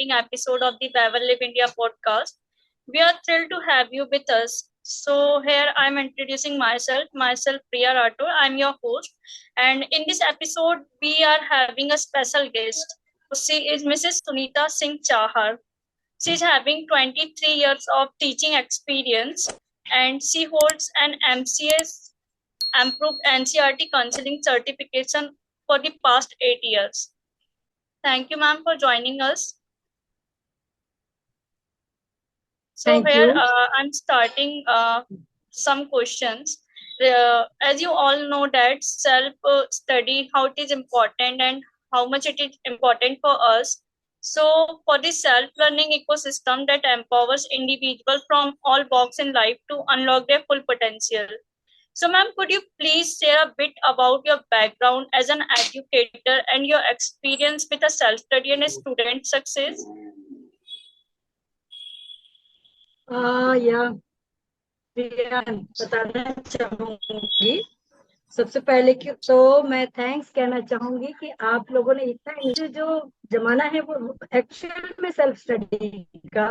exciting episode of the Travel Live India podcast. We are thrilled to have you with us. So here I'm introducing myself Priya Rathore. I'm your host, and in this episode we are having a special guest. She is Mrs. Sunita Singh Chahar. She's having 23 years of teaching experience, and she holds an MCS Improved NCRT Counseling certification for the past 8 years. Thank you, ma'am, for joining us. So Thank here you. I'm starting some questions. As you all know that self study, how it is important and how much it is important for us. So for the self learning ecosystem that empowers individuals from all walks in life to unlock their full potential. So, ma'am, could you please share a bit about your background as an educator and your experience with a self study and a student success? या प्रिया बताना चाहूंगी। सबसे पहले कि तो मैं thanks कहना चाहूंगी कि आप लोगों ने इतना जो जमाना है वो एक्चुअल में सेल्फ स्टडी का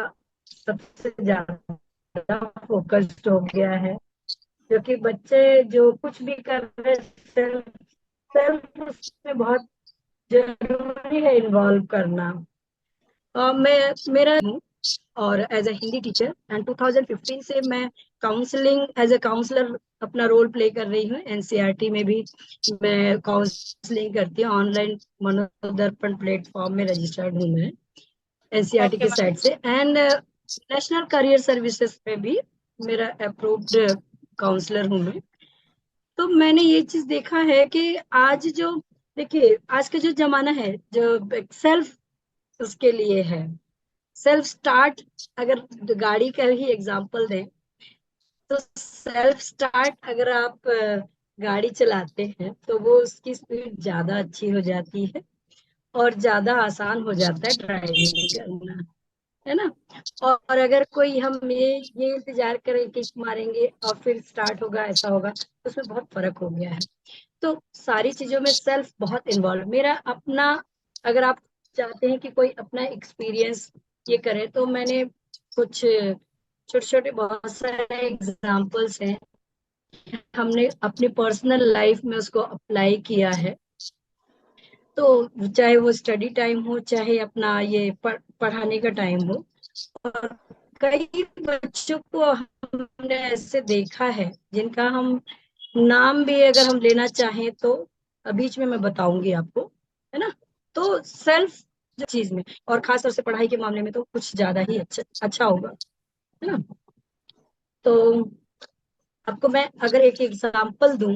सबसे ज्यादा फोकस्ड हो गया है, क्योंकि बच्चे जो कुछ भी कर रहे सेल्फ सेल्फ उसमें बहुत जरूरी है इन्वॉल्व करना। मैं मेरा हूँ और as a Hindi teacher and 2015 से मैं काउंसलिंग एज ए काउंसलर अपना रोल प्ले कर रही हूँ। एनसीईआरटी में भी मैं काउंसलिंग करती हूँ। ऑनलाइन मनोदर्पण प्लेटफॉर्म में रजिस्टर्ड हूँ मैं एनसीईआरटी Okay, की साइड ma'am. से, एंड नेशनल करियर सर्विसेज पे भी मेरा अप्रूव्ड काउंसलर हूँ मैं। तो मैंने ये चीज देखा है कि आज जो देखिए आज का जो जमाना है जो सेल्फ उसके लिए है। सेल्फ स्टार्ट, अगर गाड़ी का ही एग्जांपल दें तो सेल्फ स्टार्ट अगर आप गाड़ी चलाते हैं तो वो उसकी स्पीड ज्यादा अच्छी हो जाती है और ज्यादा आसान हो जाता है ड्राइविंग करना, है ना। और अगर कोई हम ये इंतजार करें कि मारेंगे और फिर स्टार्ट होगा ऐसा होगा तो उसमें बहुत फर्क हो गया है। तो सारी चीजों में सेल्फ बहुत इन्वॉल्व मेरा अपना, अगर आप चाहते हैं कि कोई अपना एक्सपीरियंस ये करे तो मैंने कुछ छोटे छोटे बहुत सारे एग्जाम्पल्स हैं, हमने अपनी पर्सनल लाइफ में उसको अप्लाई किया है। तो चाहे वो स्टडी टाइम हो चाहे अपना ये पढ़ाने का टाइम हो, और कई बच्चों को हमने ऐसे देखा है जिनका हम नाम भी अगर हम लेना चाहें तो बीच में मैं बताऊंगी आपको, है ना। तो सेल्फ चीज में और खासतौर से पढ़ाई के मामले में तो कुछ ज्यादा ही अच्छा होगा, है ना। तो आपको मैं अगर एक एग्जांपल दूं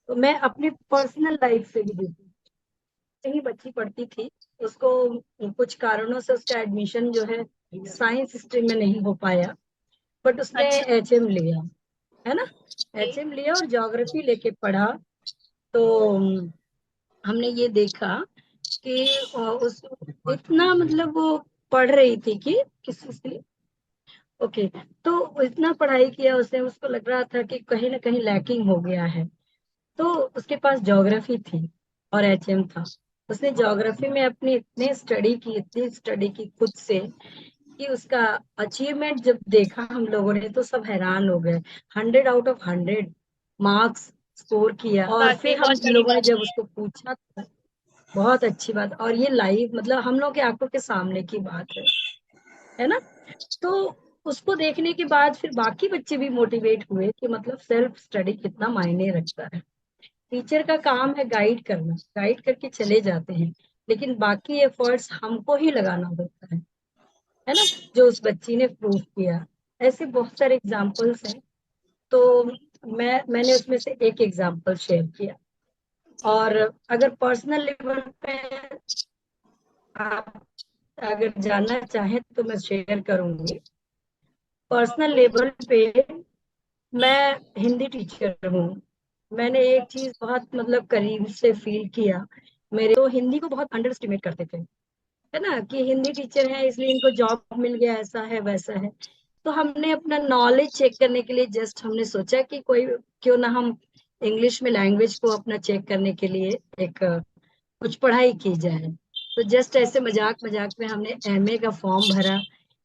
तो मैं अपनी पर्सनल लाइफ से भी दूं। ही बच्ची पढ़ती थी, उसको कुछ कारणों से उसका एडमिशन जो है साइंस स्ट्रीम में नहीं हो पाया, बट उसने अच्छा, एचएम लिया, है ना। एचएम लिया और ज्योग्राफी लेके पढ़ा। तो हमने ये देखा कि उस इतना मतलब वो पढ़ रही थी कि किसी से ओके, तो इतना पढ़ाई किया उसने, उसको लग रहा था कि कहीं ना कहीं लैकिंग हो गया है। तो उसके पास ज्योग्राफी थी और एचएम था। उसने ज्योग्राफी में अपनी इतनी स्टडी की खुद से कि उसका अचीवमेंट जब देखा हम लोगों ने तो सब हैरान हो गए। 100 आउट ऑफ 100 मार्क्स स्कोर किया। और वाकई फिर हम बहुत बड़ी लोगों ने बात जब है। उसको पूछा तो बहुत अच्छी बात, और ये लाइव मतलब हम लोग की आंखों के सामने की बात है ना। तो उसको देखने के बाद फिर बाकी बच्चे भी मोटिवेट हुए कि मतलब सेल्फ स्टडी कितना मायने रखता है। टीचर का काम है गाइड करना, गाइड करके चले जाते हैं, लेकिन बाकी एफर्ट्स हमको ही लगाना होता है ना, जो उस बच्ची ने प्रूव किया। ऐसे बहुत सारे एग्जाम्पल्स हैं। तो मैंने उसमें से एक एग्जाम्पल शेयर किया। और अगर पर्सनल लेवल पे आप अगर जानना चाहें तो मैं शेयर करूंगी। पर्सनल लेवल पे मैं हिंदी टीचर हूँ। मैंने एक चीज बहुत मतलब करीब से फील किया। मेरे तो हिंदी को बहुत अंडर एस्टिमेट करते थे, है ना, कि हिंदी टीचर है इसलिए इनको जॉब मिल गया, ऐसा है वैसा है। तो हमने अपना नॉलेज चेक करने के लिए जस्ट हमने सोचा कि कोई क्यों ना हम इंग्लिश में लैंग्वेज को अपना चेक करने के लिए एक कुछ पढ़ाई की जाए। तो जस्ट ऐसे मजाक मजाक में हमने एमए का फॉर्म भरा,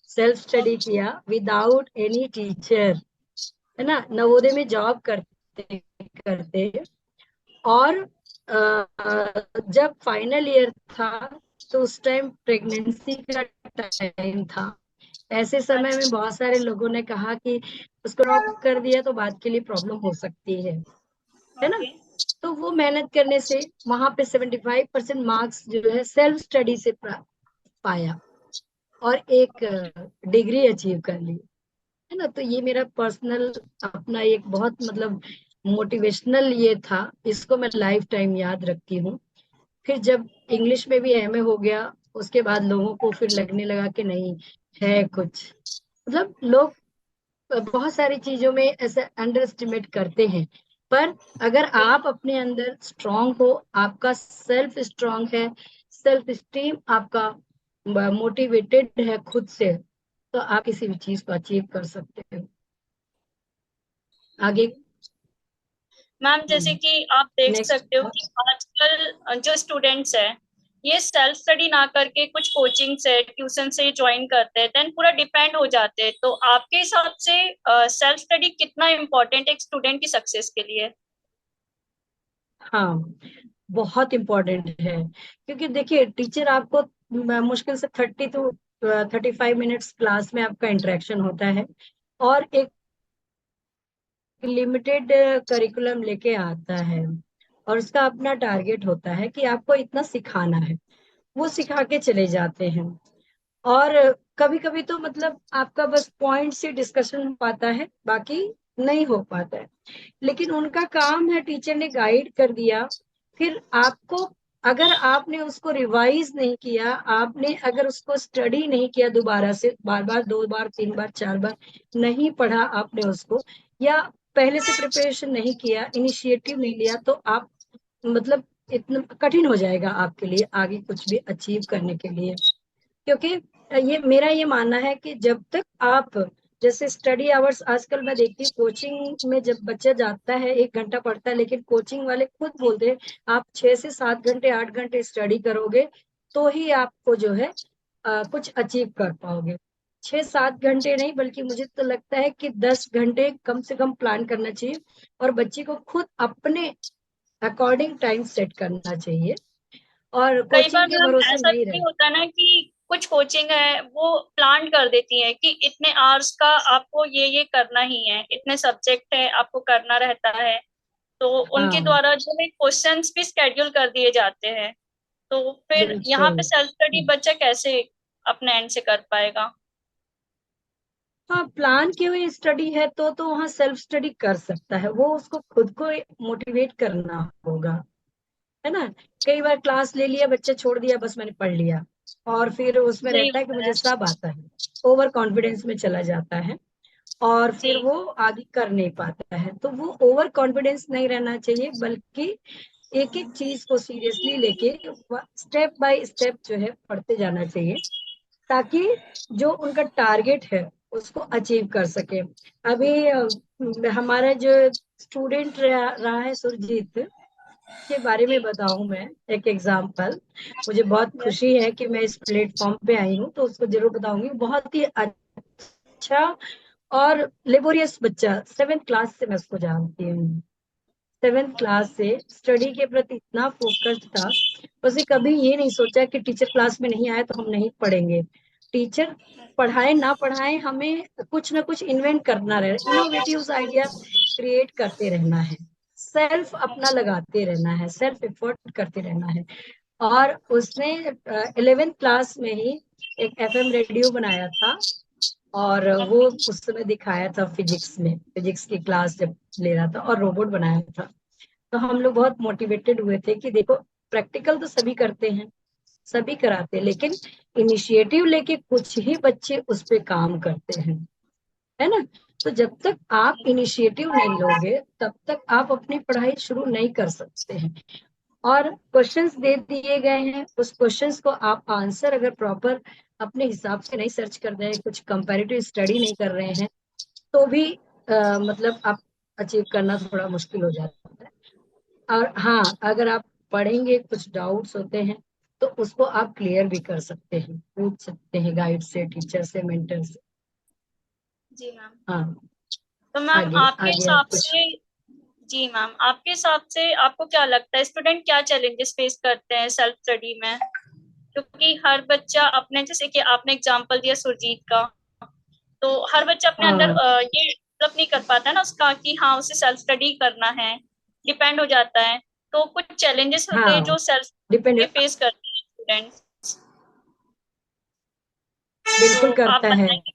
सेल्फ स्टडी किया विदाउट एनी टीचर, है ना, नवोदय में जॉब करते करते। और जब फाइनल ईयर था तो उस टाइम प्रेगनेंसी का टाइम था। ऐसे समय में अच्छा। बहुत सारे लोगों ने कहा कि उसको ड्रॉप कर दिया तो बाद के लिए प्रॉब्लम हो सकती है ना। ओके। तो वो मेहनत करने से वहां पे 75% मार्क्स जो है सेल्फ स्टडी से पाया और एक डिग्री अचीव कर ली, है ना। तो ये मेरा पर्सनल अपना एक बहुत मतलब मोटिवेशनल ये था, इसको मैं लाइफ टाइम याद रखती हूँ। फिर जब इंग्लिश में भी एमए हो गया, उसके बाद लोगों को फिर लगने लगा कि नहीं है कुछ, मतलब लोग बहुत सारी चीजों में ऐसे अंडर एस्टिमेट करते हैं। पर अगर आप अपने अंदर स्ट्रांग हो, आपका सेल्फ स्ट्रांग है, सेल्फ स्टीम आपका मोटिवेटेड है खुद से, तो आप किसी भी चीज को अचीव कर सकते हो। आगे। मैम, जैसे कि आप देख नेक्स्ट। सकते हो कि आजकल जो स्टूडेंट्स हैं, ये सेल्फ स्टडी ना करके कुछ कोचिंग से, ट्यूशन से ज्वाइन करते हैं, देन पूरा डिपेंड हो जाते हैं। तो आपके हिसाब से सेल्फ स्टडी कितना इम्पोर्टेंट है एक स्टूडेंट की सक्सेस के लिए? हाँ, बहुत इम्पोर्टेंट है, क्योंकि देखिए टीचर आपको मुश्किल से 30 to 35 मिनट्स क्लास में आपका इंटरेक्शन होता है, और एक लिमिटेड करिकुलम लेके आता है, और उसका अपना टारगेट होता है कि आपको इतना सिखाना है, वो सिखा के चले जाते हैं। और कभी कभी तो मतलब आपका बस पॉइंट से डिस्कशन हो पाता है, बाकी नहीं हो पाता है। लेकिन उनका काम है, टीचर ने गाइड कर दिया, फिर आपको अगर आपने उसको रिवाइज नहीं किया, आपने अगर उसको स्टडी नहीं किया दोबारा से, बार बार 2 बार 3 बार 4 बार नहीं पढ़ा आपने उसको, या पहले से प्रिपरेशन नहीं किया, इनिशिएटिव नहीं लिया, तो आप मतलब इतना कठिन हो जाएगा आपके लिए आगे कुछ भी अचीव करने के लिए। क्योंकि ये मेरा ये मानना है कि जब तक आप, जैसे स्टडी आवर्स आजकल मैं देखती हूँ कोचिंग में, जब बच्चा जाता है 1 घंटा पढ़ता है, लेकिन कोचिंग वाले खुद बोलते हैं आप 6 से 7 घंटे 8 घंटे स्टडी करोगे तो ही आपको जो है कुछ अचीव कर पाओगे। 6 7 घंटे नहीं, बल्कि मुझे तो लगता है कि 10 घंटे कम से कम प्लान करना चाहिए, और बच्चे को खुद अपने अकॉर्डिंग टाइम सेट करना चाहिए, और कई बार कोचिंग के मैम भरोसे ऐसा नहीं भी रहना। होता है ना कि कुछ कोचिंग है वो प्लान कर देती है कि इतने आवर्स का आपको ये करना ही है, इतने सब्जेक्ट है आपको करना रहता है। तो उनके हाँ, द्वारा जो है क्वेश्चंस भी स्केड्यूल कर दिए जाते हैं। तो फिर यहाँ बिल्कुल। पे सेल्फ स्टडी बच्चा कैसे अपने एंड से कर पाएगा? हाँ, प्लान की हुई स्टडी है तो वहाँ सेल्फ स्टडी कर सकता है, वो उसको खुद को मोटिवेट करना होगा, है ना। कई बार क्लास ले लिया, बच्चा छोड़ दिया, बस मैंने पढ़ लिया, और फिर उसमें यही रहता है कि होता मुझे है। सब आता है, ओवर कॉन्फिडेंस में चला जाता है, और जी। फिर वो आगे कर नहीं पाता है। तो वो ओवर कॉन्फिडेंस नहीं रहना चाहिए, बल्कि एक एक चीज को सीरियसली लेके स्टेप बाय स्टेप जो है पढ़ते जाना चाहिए, ताकि जो उनका टारगेट है उसको अचीव कर सके। अभी हमारा जो स्टूडेंट रहा है सुरजीत के बारे जी। में बताऊं मैं, एक एग्जांपल। मुझे बहुत यस। खुशी है कि मैं इस प्लेटफॉर्म पे आई हूँ, तो उसको जरूर बताऊंगी। बहुत ही अच्छा और लेबोरियस बच्चा, 7th क्लास से मैं उसको जानती हूँ। 7th क्लास से स्टडी के प्रति इतना फोकस्ड था, उसने कभी ये नहीं सोचा कि टीचर क्लास में नहीं आए तो हम नहीं पढ़ेंगे। टीचर पढ़ाए ना पढ़ाए, हमें कुछ ना कुछ इन्वेंट करना रहे, इनोवेटिव आइडिया क्रिएट करते रहना है, सेल्फ अपना लगाते रहना है, सेल्फ एफर्ट करते रहना है। और उसने 11th क्लास में ही एक एफएम रेडियो बनाया था, और वो ओके। उस समय दिखाया था फिजिक्स में, फिजिक्स की क्लास जब ले रहा था, और रोबोट बनाया था। तो हम लोग बहुत मोटिवेटेड हुए थे कि देखो, प्रैक्टिकल तो सभी करते हैं, सभी कराते हैं, लेकिन इनिशिएटिव लेके कुछ ही बच्चे उस पे काम करते हैं, है ना। तो जब तक आप इनिशिएटिव नहीं लोगे, तब तक आप अपनी पढ़ाई शुरू नहीं कर सकते हैं। और क्वेश्चंस दे दिए गए हैं, उस क्वेश्चंस को आप आंसर अगर प्रॉपर अपने हिसाब से नहीं सर्च कर रहे हैं, कुछ कंपैरेटिव स्टडी नहीं कर रहे हैं, तो भी मतलब आप अचीव करना थोड़ा मुश्किल हो जाता है। और हाँ, अगर आप पढ़ेंगे, कुछ डाउट्स होते हैं तो उसको आप क्लियर भी कर सकते हैं, पूछ सकते हैं गाइड से, टीचर से, मेंटर से। जी मैम। हाँ, तो मैम आगे आपके आगे आप हिसाब कुछ। से, जी मैम, आपके हिसाब से आपको क्या लगता है स्टूडेंट क्या चैलेंजेस फेस करते हैं सेल्फ स्टडी में? क्योंकि हर बच्चा अपने, जैसे कि आपने एग्जांपल दिया सुरजीत का, तो हर बच्चा अपने अंदर हाँ ये डेवलप नहीं कर पाता ना उसका कि हाँ उसे सेल्फ स्टडी करना है, डिपेंड हो जाता है। तो कुछ चैलेंजेस होते हैं हाँ, जो सेल्फ डिपेंड, के फेस करते हैं स्टूडेंट्स, तो बिल्कुल आप करता है, बताएंगे?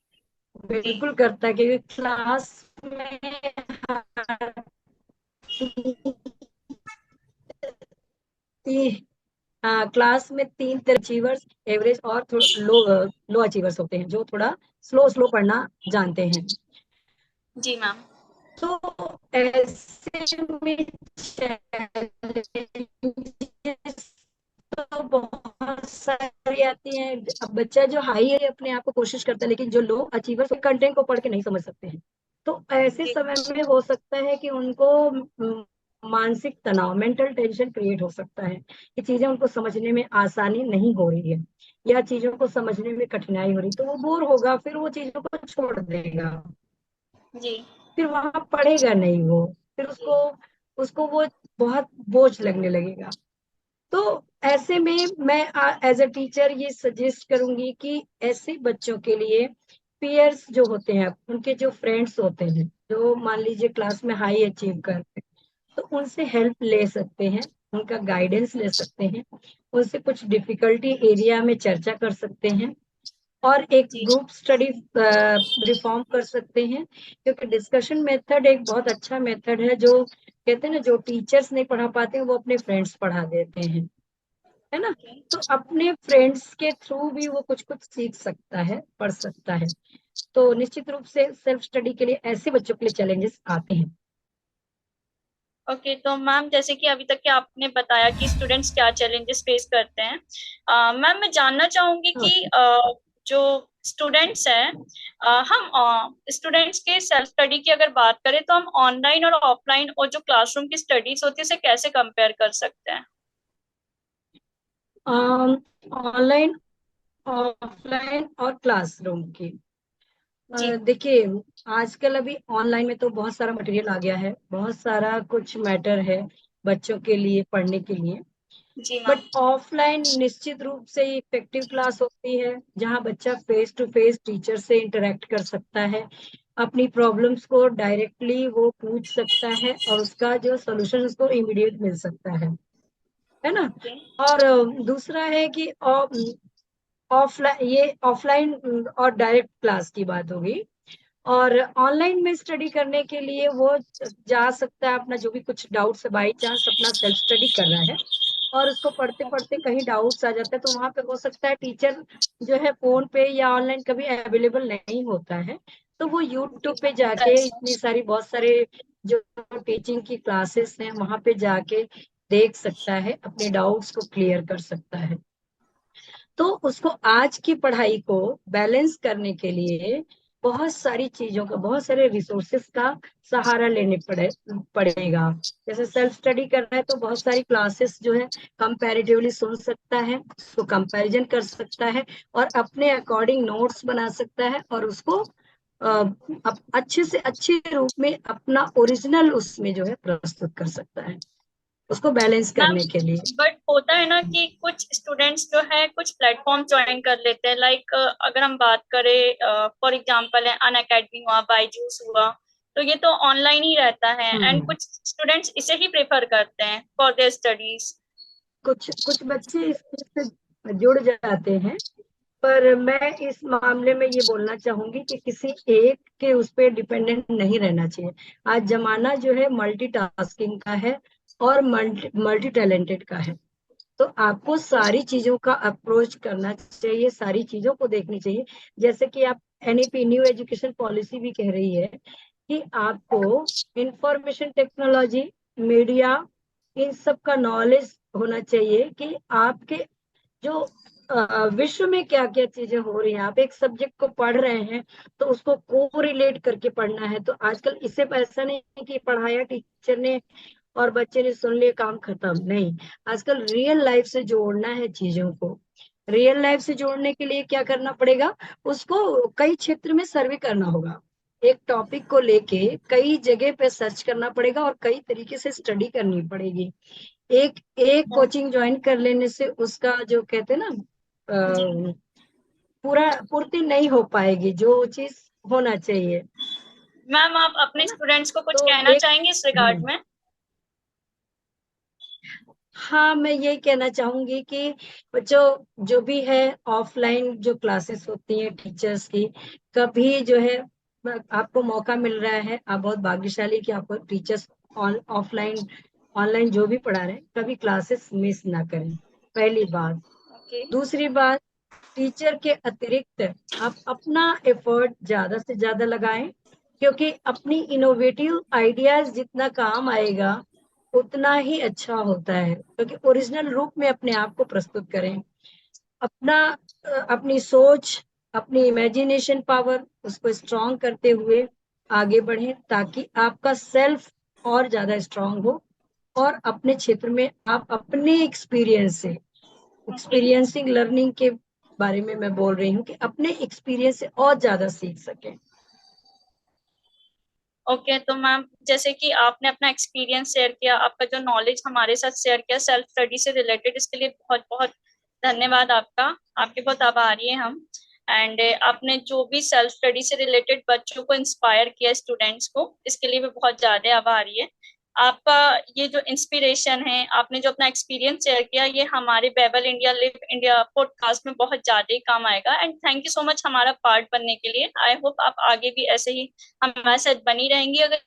जी। बिल्कुल करता है, क्योंकि क्लास में हर ती- हाँ, क्लास में तीन तरह अचीवर्स, एवरेज और थोड़ा लो, लो अचीवर्स होते हैं, जो थोड़ा स्लो स्लो पढ़ना जानते हैं। जी मैम। तो ऐसे में challenges तो बहुत सारी आती हैं। अब बच्चा जो हाई है अपने आप को कोशिश करता है, लेकिन जो लो अचीवर्स कंटेंट को पढ़ के नहीं समझ सकते हैं, तो ऐसे जी। समय में हो सकता है कि उनको मानसिक तनाव, मेंटल टेंशन क्रिएट हो सकता है, कि चीजें उनको समझने में आसानी नहीं हो रही है, या चीजों को समझने में कठिनाई हो रही, तो वो बोर होगा, फिर वो चीजों को छोड़ देगा, जी। फिर वहां पढ़ेगा नहीं वो, फिर उसको उसको वो बहुत बोझ लगने लगेगा। तो ऐसे में मैं एज अ टीचर ये सजेस्ट करूंगी कि ऐसे बच्चों के लिए पीयर्स जो होते हैं, उनके जो फ्रेंड्स होते हैं, जो मान लीजिए क्लास में हाई अचीव करते हैं, तो उनसे हेल्प ले सकते हैं, उनका गाइडेंस ले सकते हैं, उनसे कुछ डिफिकल्टी एरिया में चर्चा कर सकते हैं, और एक जी। ग्रुप स्टडी रिफॉर्म कर सकते हैं, क्योंकि डिस्कशन मेथड एक बहुत अच्छा मेथड है, जो कहते हैं ना, जो टीचर्स नहीं पढ़ा पाते हैं वो अपने फ्रेंड्स पढ़ा देते हैं, है ना। ओके। तो अपने फ्रेंड्स के थ्रू भी वो कुछ कुछ सीख सकता है, पढ़ सकता है। तो निश्चित रूप से सेल्फ स्टडी के लिए ऐसे बच्चों के लिए चैलेंजेस आते हैं। ओके, तो मैम जैसे कि अभी तक के आपने बताया कि स्टूडेंट्स क्या चैलेंजेस फेस करते हैं, मैम मैं जानना चाहूंगी हाँ, कि जो स्टूडेंट्स हैं, हम स्टूडेंट्स के सेल्फ स्टडी की अगर बात करें तो हम ऑनलाइन और ऑफलाइन और जो क्लासरूम की स्टडीज होती है उसे कैसे कंपेयर कर सकते हैं? ऑनलाइन, ऑफलाइन और क्लासरूम की, जी। देखिए, आजकल अभी ऑनलाइन में तो बहुत सारा मटेरियल आ गया है, बहुत सारा कुछ मैटर है बच्चों के लिए पढ़ने के लिए। जी बट मैम। ऑफलाइन निश्चित रूप से इफेक्टिव क्लास होती है, जहां बच्चा फेस टू फेस टीचर से इंटरेक्ट कर सकता है, अपनी प्रॉब्लम्स को डायरेक्टली वो पूछ सकता है, और उसका जो सोल्यूशन उसको इमीडिएट मिल सकता है ना। ओके। और दूसरा है कि ऑफलाइन, ये ऑफलाइन और डायरेक्ट क्लास की बात होगी। और ऑनलाइन में स्टडी करने के लिए वो जा सकता है, अपना जो भी कुछ डाउट्स है, बाई चांस अपना सेल्फ स्टडी कर रहा है और उसको पढ़ते पढ़ते कहीं डाउट्स आ जाता है, तो वहां पे हो सकता है टीचर जो है फोन पे या ऑनलाइन कभी अवेलेबल नहीं होता है, तो वो यूट्यूब पे जाके इतनी सारी, बहुत सारे जो टीचिंग की क्लासेस हैं वहां पे जाके देख सकता है, अपने डाउट्स को क्लियर कर सकता है। तो उसको आज की पढ़ाई को बैलेंस करने के लिए बहुत सारी चीजों का, बहुत सारे रिसोर्सेस का सहारा लेने पड़ेगा। जैसे सेल्फ स्टडी कर रहा है तो बहुत सारी क्लासेस जो है कंपैरेटिवली सुन सकता है, उसको कंपैरिजन कर सकता है, और अपने अकॉर्डिंग नोट्स बना सकता है, और उसको अच्छे से अच्छे रूप में अपना ओरिजिनल उसमें जो है प्रस्तुत कर सकता है, उसको बैलेंस मैम, करने के लिए। बट होता है ना कि कुछ स्टूडेंट्स जो है कुछ प्लेटफॉर्म ज्वाइन कर लेते हैं, लाइक अगर हम बात करें, फॉर एग्जांपल है अन अकेडमी हुआ, बायजूस हुआ, तो ये तो ऑनलाइन ही रहता है एंड हम्म कुछ स्टूडेंट्स इसे ही प्रेफर करते हैं फॉर देयर स्टडीज। कुछ कुछ बच्चे इस चीज से जुड़ जाते हैं, पर मैं इस मामले में ये बोलना चाहूंगी कि किसी एक के उस पर डिपेंडेंट नहीं रहना चाहिए। आज जमाना जो है मल्टीटास्किंग का है, और मल्टी टैलेंटेड का है, तो आपको सारी चीजों का अप्रोच करना चाहिए, सारी चीजों को देखनी चाहिए। जैसे कि आप एनईपी, न्यू एजुकेशन पॉलिसी भी कह रही है कि आपको इंफॉर्मेशन टेक्नोलॉजी, मीडिया, इन सब का नॉलेज होना चाहिए, कि आपके जो विश्व में क्या क्या चीजें हो रही हैं, आप एक सब्जेक्ट को पढ़ रहे हैं तो उसको को रिलेट करके पढ़ना है। तो आजकल इससे ऐसा नहीं है कि पढ़ाया टीचर ने और बच्चे ने सुन लिया काम खत्म, नहीं। आजकल रियल लाइफ से जोड़ना है चीजों को। रियल लाइफ से जोड़ने के लिए क्या करना पड़ेगा, उसको कई क्षेत्र में सर्वे करना होगा। एक टॉपिक को लेके कई जगह पे सर्च करना पड़ेगा और कई तरीके से स्टडी करनी पड़ेगी। एक एक कोचिंग ज्वाइन कर लेने से उसका जो कहते हैं ना पूरा पूर्ति नहीं हो पाएगी जो चीज होना चाहिए, मैम आप है अपने ना। स्टूडेंट्स को कुछ तो कहना एक चाहेंगे इस रिगार्ड में? हाँ, मैं यही कहना चाहूंगी कि जो जो भी है ऑफलाइन जो क्लासेस होती हैं टीचर्स की, कभी जो है आपको मौका मिल रहा है, आप बहुत भाग्यशाली कि आपको टीचर्स ऑफलाइन ऑनलाइन जो भी पढ़ा रहे हैं, कभी क्लासेस मिस ना करें, पहली बात। ओके। दूसरी बात, टीचर के अतिरिक्त आप अपना एफर्ट ज्यादा से ज्यादा लगाएं, क्योंकि अपनी इनोवेटिव आइडियाज जितना काम आएगा उतना ही अच्छा होता है, क्योंकि ओरिजिनल रूप में अपने आप को प्रस्तुत करें। अपना अपनी सोच, अपनी इमेजिनेशन पावर, उसको स्ट्रांग करते हुए आगे बढ़ें, ताकि आपका सेल्फ और ज्यादा स्ट्रांग हो, और अपने क्षेत्र में आप अपने एक्सपीरियंस से, ओके। एक्सपीरियंसिंग लर्निंग के बारे में मैं बोल रही हूँ, कि अपने एक्सपीरियंस से और ज्यादा सीख सकें। ओके, तो मैम जैसे कि आपने अपना एक्सपीरियंस शेयर किया, आपका जो नॉलेज हमारे साथ शेयर किया सेल्फ स्टडी से रिलेटेड, इसके लिए बहुत बहुत धन्यवाद आपका। आपके बहुत आभारी हैं हम। एंड आपने जो भी सेल्फ स्टडी से रिलेटेड बच्चों को इंस्पायर किया, स्टूडेंट्स को, इसके लिए भी बहुत ज्यादा आभारी है। आपका ये जो इंस्पिरेशन है, आपने जो अपना एक्सपीरियंस शेयर किया, ये हमारे बेबल इंडिया लिव इंडिया पॉडकास्ट में बहुत ज्यादा ही काम आएगा। And thank you so much हमारा पार्ट बनने के लिए। आई होप आप आगे भी ऐसे ही हमारे साथ बनी रहेंगी। अगर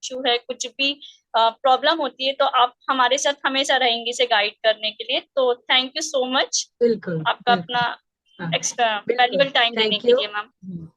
इशू है, कुछ भी प्रॉब्लम होती है, तो आप हमारे साथ हमेशा रहेंगे इसे गाइड करने के लिए। तो थैंक यू सो मच बिल्कुल आपका बिल्कुल। अपना हाँ, एक्स्ट्रा बिल्कुल। वैल्यूबल टाइम देने थैंक के यू। लिए मैम।